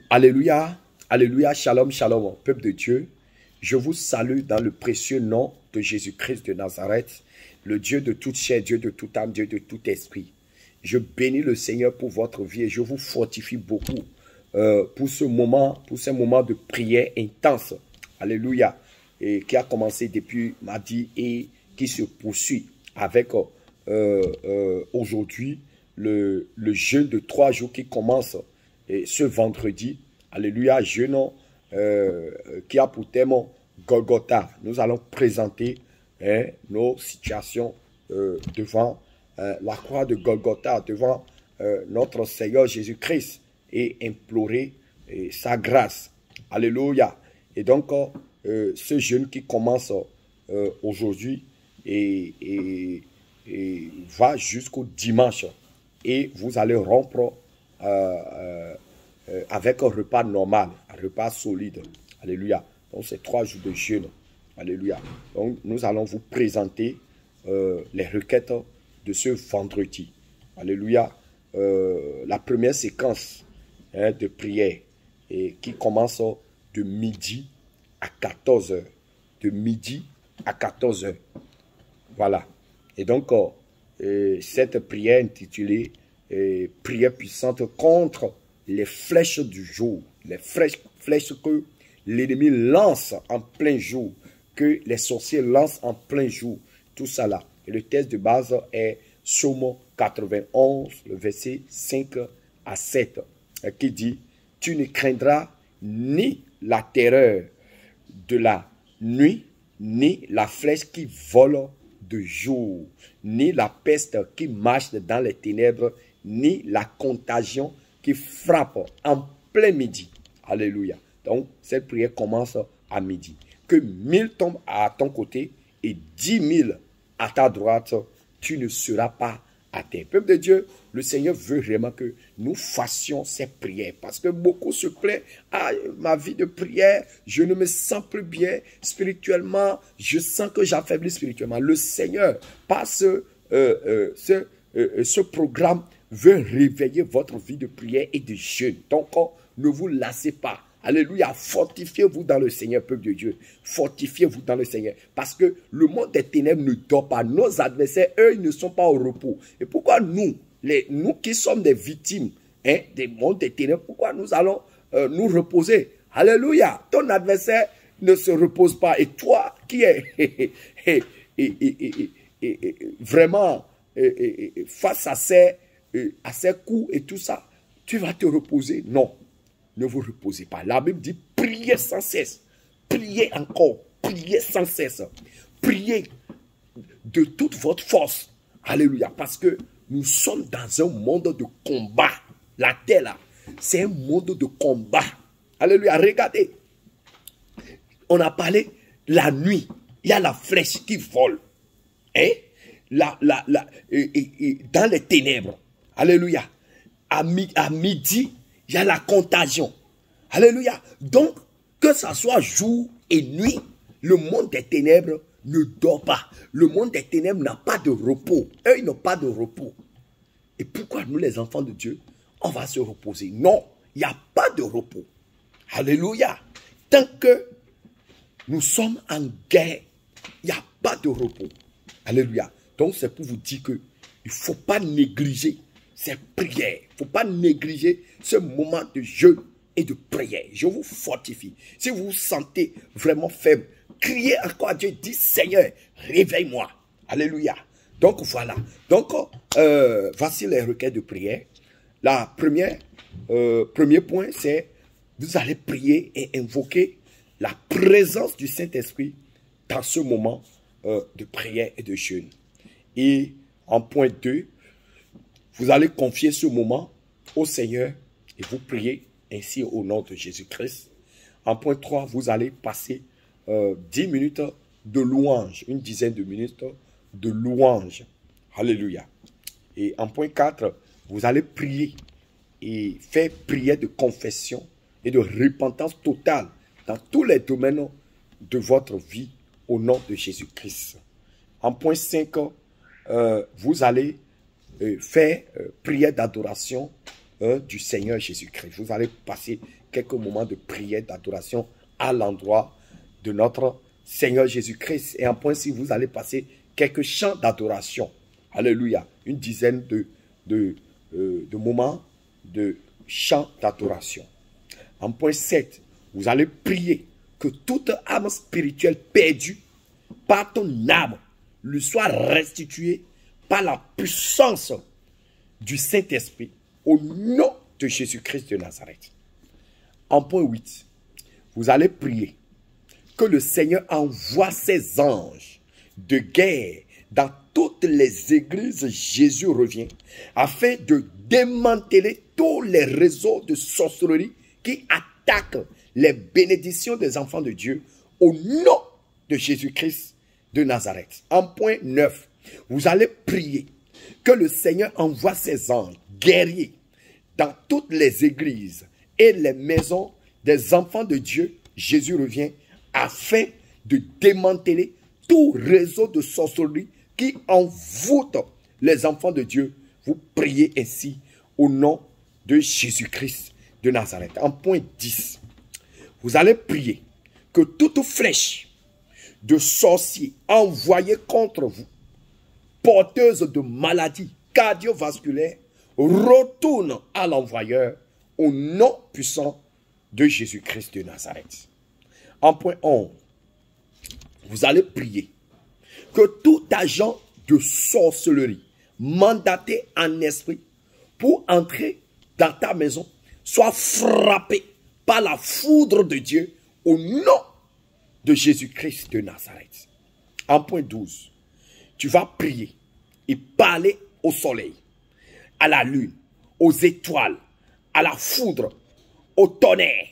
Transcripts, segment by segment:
Alléluia, alléluia, shalom, shalom, peuple de Dieu. Je vous salue dans le précieux nom de Jésus-Christ de Nazareth, le Dieu de toute chair, Dieu de toute âme, Dieu de tout esprit. Je bénis le Seigneur pour votre vie et je vous fortifie beaucoup pour ce moment, de prière intense. Alléluia. Et qui a commencé depuis mardi et qui se poursuit avec aujourd'hui le jeûne de 3 jours qui commence ce vendredi. Alléluia, jeûne qui a pour thème Golgotha. Nous allons présenter nos situations devant la croix de Golgotha, devant notre Seigneur Jésus-Christ et implorer sa grâce. Alléluia. Et donc, ce jeûne qui commence aujourd'hui et va jusqu'au dimanche. Et vous allez rompre avec un repas normal, un repas solide. Alléluia. Donc, c'est 3 jours de jeûne. Alléluia. Donc, nous allons vous présenter les requêtes de ce vendredi. Alléluia. La première séquence de prière qui commence de midi à 14 h. De midi à 14 h. Voilà. Et donc, cette prière intitulée prière puissante contre les flèches du jour. Les flèches que l'ennemi lance en plein jour, que les sorciers lancent en plein jour. Tout ça là. Et le texte de base est Psaume 91, le verset 5 à 7, qui dit: tu ne craindras ni la terreur de la nuit, ni la flèche qui vole de jour, ni la peste qui marche dans les ténèbres, ni la contagion qui frappe en plein midi. Alléluia. Donc, cette prière commence à midi. Que 1000 tombent à ton côté et 10 000 à ta droite, tu ne seras pas atteint. Peuple de Dieu, le Seigneur veut vraiment que nous fassions ces prières. Parce que beaucoup se plaignent: ah, ma vie de prière, je ne me sens plus bien spirituellement, je sens que j'affaiblis spirituellement. Le Seigneur, par ce programme, veut réveiller votre vie de prière et de jeûne. Donc, ne vous lassez pas. Alléluia, fortifiez-vous dans le Seigneur, peuple de Dieu. Fortifiez-vous dans le Seigneur. Parce que le monde des ténèbres ne dort pas. Nos adversaires, eux, ils ne sont pas au repos. Et pourquoi nous qui sommes des victimes des mondes des ténèbres, pourquoi nous allons nous reposer? Alléluia, ton adversaire ne se repose pas. Et toi qui es vraiment face à ces coups et tout ça, tu vas te reposer? Non. Ne vous reposez pas. La Bible dit: priez sans cesse. Priez encore. Priez sans cesse. Priez de toute votre force. Alléluia. Parce que nous sommes dans un monde de combat. La terre là, c'est un monde de combat. Alléluia. Regardez. On a parlé la nuit. Il y a la flèche qui vole. Dans les ténèbres. Alléluia. À midi, il y a la contagion. Alléluia. Donc, que ce soit jour et nuit, le monde des ténèbres ne dort pas. Le monde des ténèbres n'a pas de repos. Eux, ils n'ont pas de repos. Et pourquoi nous, les enfants de Dieu, on va se reposer? Non, il n'y a pas de repos. Alléluia. Tant que nous sommes en guerre, il n'y a pas de repos. Alléluia. Donc, c'est pour vous dire qu'il ne faut pas négliger ces prières. Il ne faut pas négliger ce moment de jeûne et de prière. Je vous fortifie. Si vous vous sentez vraiment faible, criez encore à Dieu. Dites: Seigneur, réveille-moi. Alléluia. Donc voilà. Donc, voici les requêtes de prière. La premier point, c'est: vous allez prier et invoquer la présence du Saint-Esprit dans ce moment de prière et de jeûne. Et en point 2, vous allez confier ce moment au Seigneur et vous priez ainsi au nom de Jésus-Christ. En point 3, vous allez passer 10 minutes de louange, une dizaine de minutes de louange. Alléluia. Et en point 4, vous allez prier et faire prière de confession et de repentance totale dans tous les domaines de votre vie au nom de Jésus-Christ. En point 5, vous allez faire prière d'adoration du Seigneur Jésus-Christ. Vous allez passer quelques moments de prière, d'adoration à l'endroit de notre Seigneur Jésus-Christ. Et en point, si vous allez passer quelques chants d'adoration. Alléluia. Une dizaine de moments de chants d'adoration. En point 7, vous allez prier que toute âme spirituelle perdue par ton âme lui soit restituée par la puissance du Saint-Esprit au nom de Jésus-Christ de Nazareth. En point 8, vous allez prier que le Seigneur envoie ses anges de guerre dans toutes les églises. Jésus revient afin de démanteler tous les réseaux de sorcellerie qui attaquent les bénédictions des enfants de Dieu au nom de Jésus-Christ de Nazareth. En point 9, vous allez prier que le Seigneur envoie ses anges guerriers dans toutes les églises et les maisons des enfants de Dieu. Jésus revient afin de démanteler tout réseau de sorcellerie qui envoûte les enfants de Dieu. Vous priez ainsi au nom de Jésus-Christ de Nazareth. En point 10, vous allez prier que toute flèche de sorciers envoyée contre vous, porteuse de maladies cardiovasculaires, retourne à l'envoyeur au nom puissant de Jésus-Christ de Nazareth. En point 11, vous allez prier que tout agent de sorcellerie mandaté en esprit pour entrer dans ta maison soit frappé par la foudre de Dieu au nom de Jésus-Christ de Nazareth. En point 12, tu vas prier et parler au soleil, à la lune, aux étoiles, à la foudre, au tonnerre,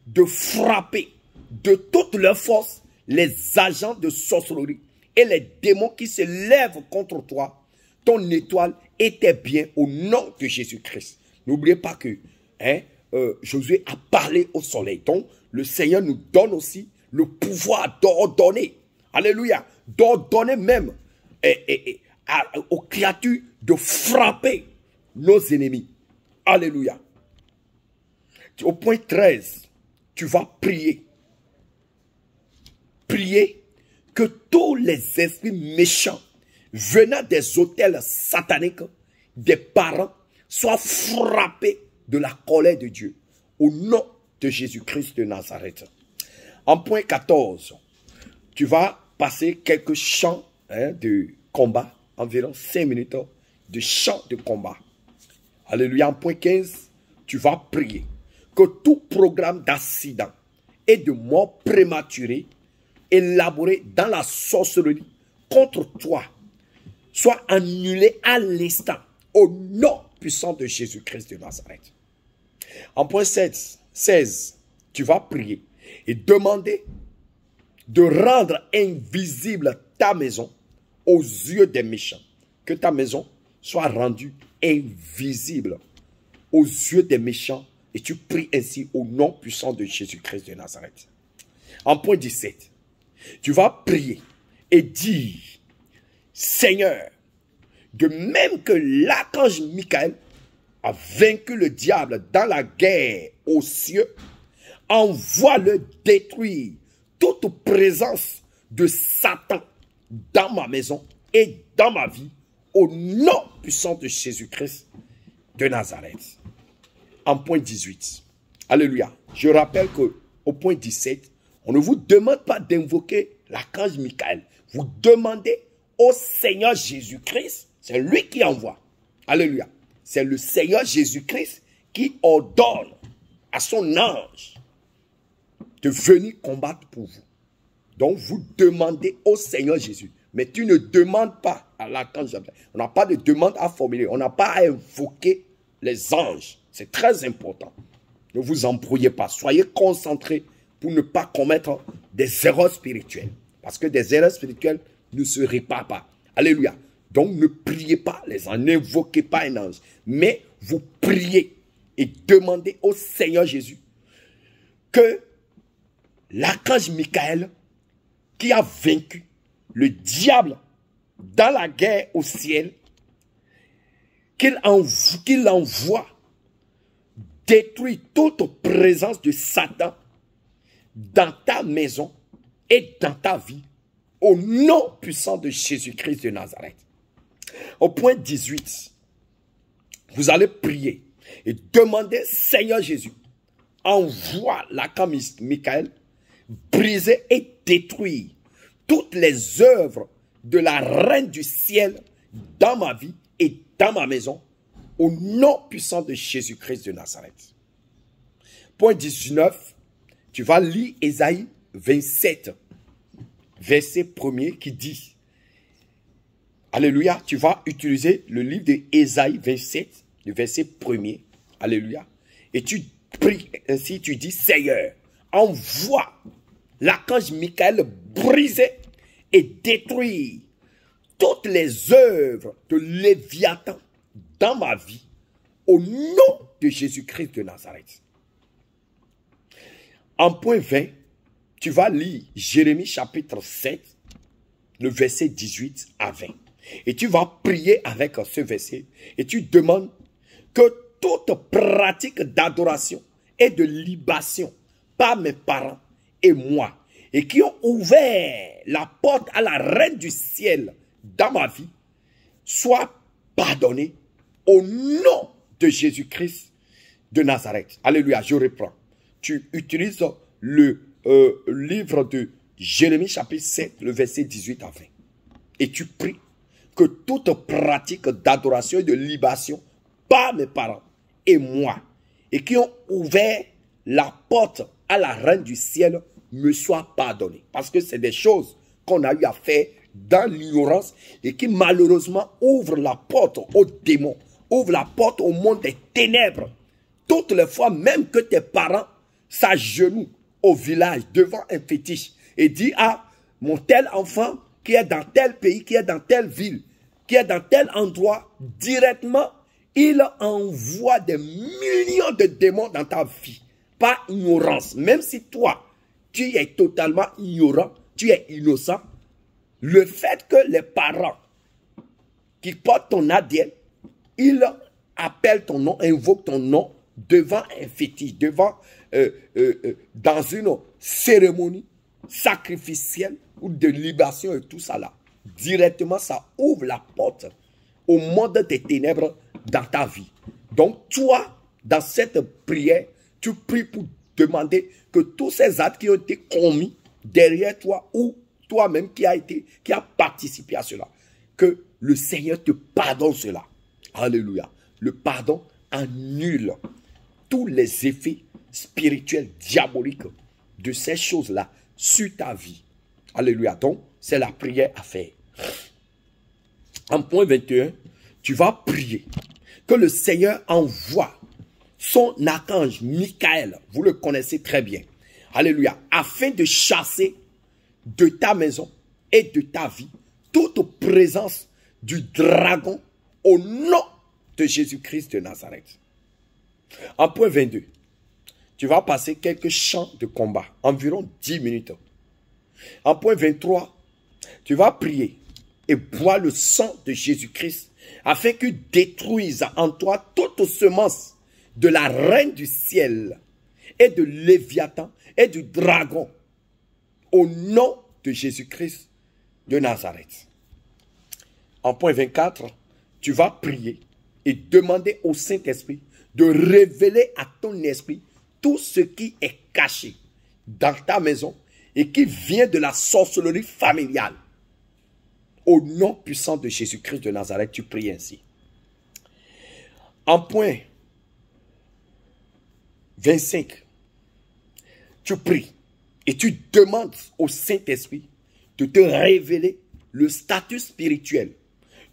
de frapper de toute leur force les agents de sorcellerie et les démons qui se lèvent contre toi, ton étoile et tes biens au nom de Jésus-Christ. N'oubliez pas que Josué a parlé au soleil. Donc, le Seigneur nous donne aussi le pouvoir d'ordonner. Alléluia. D'ordonner même aux créatures de frapper nos ennemis. Alléluia. Au point 13, tu vas prier. Prier que tous les esprits méchants venant des autels sataniques des parents soient frappés de la colère de Dieu au nom de Jésus-Christ de Nazareth. En point 14, tu vas passer quelques chants de combat, environ 5 minutes de chants de combat. Alléluia. En point 15, tu vas prier que tout programme d'accident et de mort prématurée élaboré dans la sorcellerie contre toi soit annulé à l'instant au nom puissant de Jésus-Christ de Nazareth. En point 16, tu vas prier et demander de rendre invisible ta maison aux yeux des méchants. Que ta maison soit rendue invisible aux yeux des méchants et tu pries ainsi au nom puissant de Jésus-Christ de Nazareth. En point 17, tu vas prier et dire, Seigneur, de même que l'archange Michael a vaincu le diable dans la guerre aux cieux, envoie-le détruire toute présence de Satan dans ma maison et dans ma vie, au nom puissant de Jésus-Christ de Nazareth. En point 18, alléluia, je rappelle qu'au point 17, on ne vous demande pas d'invoquer l'archange Michael. Vous demandez au Seigneur Jésus-Christ, c'est lui qui envoie. Alléluia. C'est le Seigneur Jésus-Christ qui ordonne à son ange de venir combattre pour vous. Donc vous demandez au Seigneur Jésus. Mais tu ne demandes pas à l'archange. On n'a pas de demande à formuler. On n'a pas à invoquer les anges. C'est très important. Ne vous embrouillez pas. Soyez concentrés pour ne pas commettre des erreurs spirituelles. Parce que des erreurs spirituelles ne se réparent pas. Alléluia. Donc ne priez pas les anges. N'invoquez pas un ange. Mais vous priez et demandez au Seigneur Jésus que l'archange Michael, qui a vaincu le diable dans la guerre au ciel, qu'il envoie détruis toute présence de Satan dans ta maison et dans ta vie, au nom puissant de Jésus-Christ de Nazareth. Au point 18, vous allez prier et demander, Seigneur Jésus, envoie l'archange Michael briser et détruire toutes les œuvres de la reine du ciel dans ma vie et dans ma maison, au nom puissant de Jésus-Christ de Nazareth. Point 19, tu vas lire Ésaïe 27, verset 1er qui dit, alléluia, tu vas utiliser le livre d'Ésaïe 27, le verset 1er, alléluia, et tu pries ainsi, tu dis, Seigneur, envoie l'archange Michael briser et détruire toutes les œuvres de Léviathan dans ma vie, au nom de Jésus-Christ de Nazareth. En point 20, tu vas lire Jérémie chapitre 7, le verset 18 à 20. Et tu vas prier avec ce verset et tu demandes que toute pratique d'adoration et de libation par mes parents et moi, et qui ont ouvert la porte à la reine du ciel dans ma vie, soit pardonnée au nom de Jésus-Christ de Nazareth. Alléluia, je reprends. Tu utilises le livre de Jérémie chapitre 7, le verset 18 à 20. Et tu pries que toute pratique d'adoration et de libation par mes parents et moi, et qui ont ouvert la porte à la reine du ciel, me soit pardonnée. Parce que c'est des choses qu'on a eu à faire dans l'ignorance et qui malheureusement ouvrent la porte aux démons, ouvrent la porte au monde des ténèbres. Toutes les fois, même que tes parents s'agenouillent au village devant un fétiche et disent, ah, mon tel enfant qui est dans tel pays, qui est dans telle ville, qui est dans tel endroit, directement, il envoie des millions de démons dans ta vie, par ignorance. Même si toi, tu es totalement ignorant, tu es innocent, le fait que les parents qui portent ton ADN, ils appellent ton nom, invoquent ton nom devant un fétiche, dans une cérémonie sacrificielle ou de libation et tout ça là. Directement, ça ouvre la porte au monde des ténèbres dans ta vie. Donc, toi, dans cette prière, tu pries pour demander que tous ces actes qui ont été commis derrière toi ou toi-même qui a participé à cela, que le Seigneur te pardonne cela. Alléluia. Le pardon annule tous les effets spirituels diaboliques de ces choses-là sur ta vie. Alléluia. Donc, c'est la prière à faire. En point 21, tu vas prier que le Seigneur envoie son archange Michael, vous le connaissez très bien, alléluia, afin de chasser de ta maison et de ta vie toute présence du dragon au nom de Jésus-Christ de Nazareth. En point 22, tu vas passer quelques chants de combat, environ 10 minutes. En point 23, tu vas prier et boire le sang de Jésus-Christ afin qu'il détruise en toi toute semence de la reine du ciel et de Léviathan et du dragon au nom de Jésus-Christ de Nazareth. En point 24, tu vas prier et demander au Saint-Esprit de révéler à ton esprit tout ce qui est caché dans ta maison et qui vient de la sorcellerie familiale. Au nom puissant de Jésus-Christ de Nazareth, tu pries ainsi. En point 25, tu pries et tu demandes au Saint-Esprit de te révéler le statut spirituel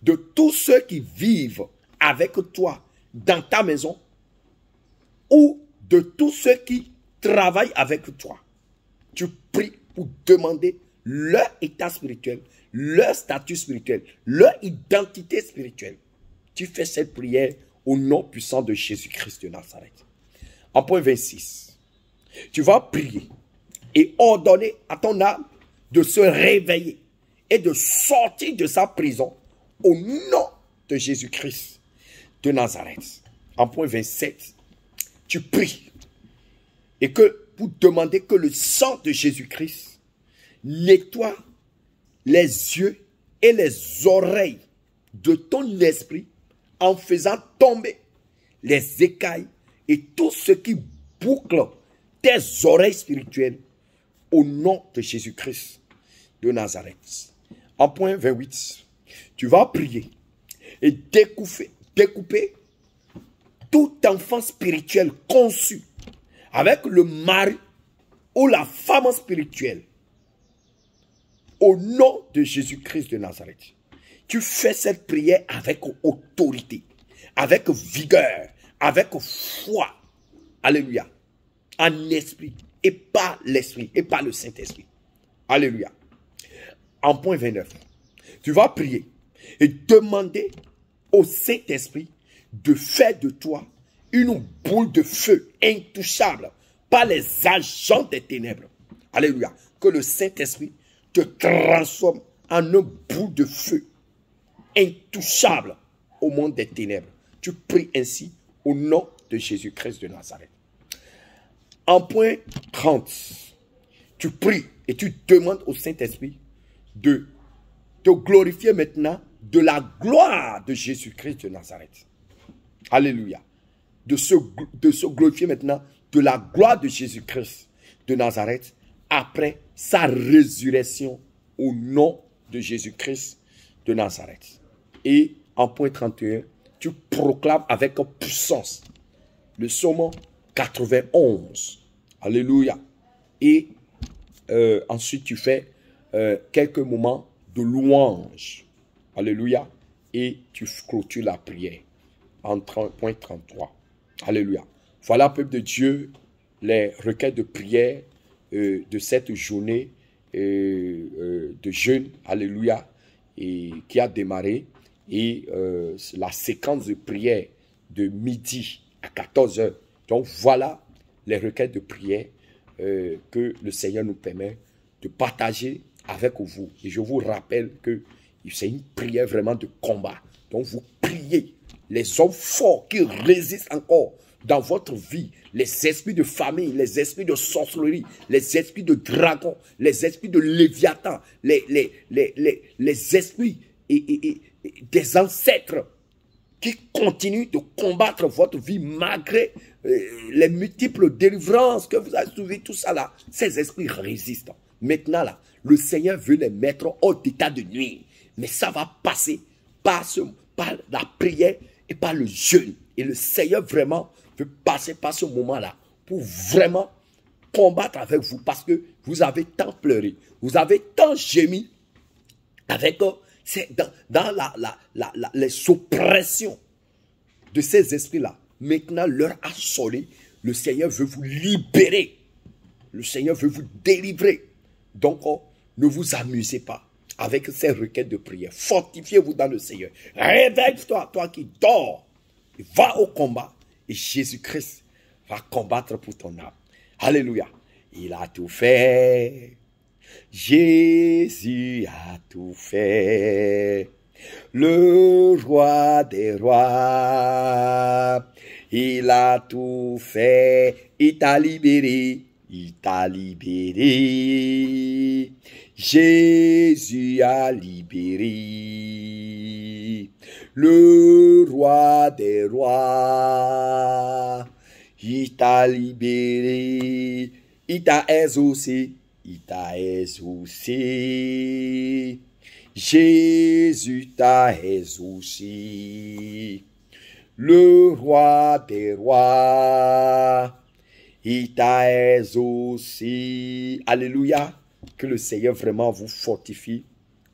de tous ceux qui vivent avec toi dans ta maison ou de tous ceux qui travaillent avec toi. Tu pries pour demander leur état spirituel, leur statut spirituel, leur identité spirituelle. Tu fais cette prière au nom puissant de Jésus-Christ de Nazareth. En point 26, tu vas prier et ordonner à ton âme de se réveiller et de sortir de sa prison au nom de Jésus-Christ de Nazareth. En point 27, tu pries. Et que pour demander que le sang de Jésus-Christ nettoie les yeux et les oreilles de ton esprit en faisant tomber les écailles et tout ce qui boucle tes oreilles spirituelles au nom de Jésus-Christ de Nazareth. En point 28, tu vas prier et découper tout enfant spirituel conçu avec le mari ou la femme spirituelle au nom de Jésus-Christ de Nazareth. Tu fais cette prière avec autorité, avec vigueur, avec foi. Alléluia. En esprit et pas l'esprit et pas le Saint-Esprit. Alléluia. En point 29, tu vas prier et demander au Saint-Esprit de faire de toi une boule de feu intouchable par les agents des ténèbres. Alléluia. Que le Saint-Esprit te transforme en une boule de feu intouchable au monde des ténèbres. Tu pries ainsi au nom de Jésus-Christ de Nazareth. En point 30, tu pries et tu demandes au Saint-Esprit de te glorifier maintenant de la gloire de Jésus-Christ de Nazareth. Alléluia. De se glorifier maintenant de la gloire de Jésus-Christ de Nazareth après sa résurrection au nom de Jésus-Christ de Nazareth. Et en point 31, tu proclames avec puissance le psaume 91. Alléluia. Et ensuite, tu fais quelques moments de louange. Alléluia. Et tu clôtures la prière en point 33. Alléluia. Voilà, peuple de Dieu, les requêtes de prière de cette journée de jeûne. Alléluia. Et qui a démarré. Et la séquence de prière de midi à 14 h. Donc voilà les requêtes de prière que le Seigneur nous permet de partager avec vous. Et je vous rappelle que c'est une prière vraiment de combat. Donc vous priez les hommes forts qui résistent encore dans votre vie, les esprits de famille, les esprits de sorcellerie, les esprits de dragon, les esprits de léviathan, les esprits et des ancêtres qui continuent de combattre votre vie malgré les multiples délivrances que vous avez trouvées, tout ça là. Ces esprits résistent. Maintenant là, le Seigneur veut les mettre hors d'état de nuit. Mais ça va passer par la prière et par le jeûne. Et le Seigneur vraiment veut passer par ce moment-là pour vraiment combattre avec vous. Parce que vous avez tant pleuré, vous avez tant gémi avec dans les oppressions de ces esprits-là. Maintenant, l'heure a sonné. Le Seigneur veut vous libérer. Le Seigneur veut vous délivrer. Donc, ne vous amusez pas avec ces requêtes de prière. Fortifiez-vous dans le Seigneur. Réveille-toi, toi qui dors. Va au combat. Et Jésus-Christ va combattre pour ton âme. Alléluia. Il a tout fait. Jésus a tout fait. Le roi des rois. Il a tout fait. Il t'a libéré. Il t'a libéré. Jésus a libéré. Le roi des rois. Il t'a libéré. Il t'a exaucé. Il t'a exaucé. Jésus t'a exaucé. Le roi des rois. Il t'a exaucé. Alléluia. Que le Seigneur vraiment vous fortifie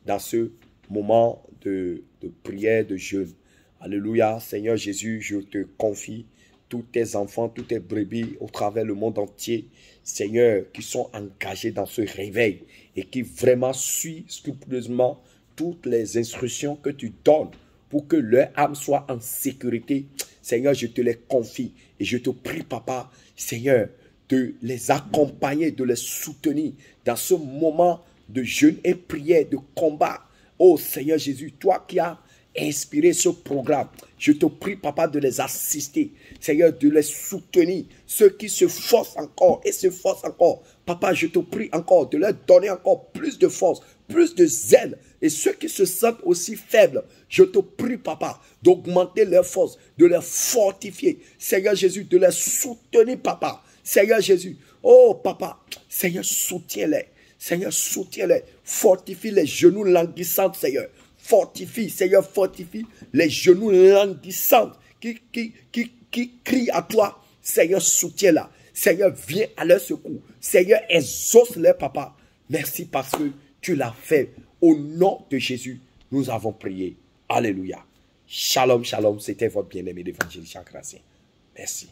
dans ce moment de prière, de jeûne. Alléluia. Seigneur Jésus, je te confie tous tes enfants, tous tes brebis au travers le monde entier. Seigneur, qui sont engagés dans ce réveil et qui vraiment suivent scrupuleusement toutes les instructions que tu donnes pour que leur âme soit en sécurité. Seigneur, je te les confie et je te prie, Papa, Seigneur, de les accompagner, de les soutenir dans ce moment de jeûne et prière, de combat. Oh Seigneur Jésus, toi qui as inspirer ce programme. Je te prie, papa, de les assister. Seigneur, de les soutenir. Ceux qui se forcent encore et se forcent encore. Papa, je te prie encore de leur donner encore plus de force, plus de zèle. Et ceux qui se sentent aussi faibles, je te prie, papa, d'augmenter leur force, de les fortifier. Seigneur Jésus, de les soutenir, papa. Seigneur Jésus, oh papa, Seigneur, soutiens-les. Seigneur, soutiens-les. Fortifie les genoux languissants, Seigneur. Fortifie, Seigneur, fortifie les genoux languissants qui crient à toi. Seigneur, soutiens-la. Seigneur, viens à leur secours. Seigneur, exauce-les, papa. Merci parce que tu l'as fait. Au nom de Jésus, nous avons prié. Alléluia. Shalom, shalom. C'était votre bien-aimé l'évangile Jean Gracien. Merci.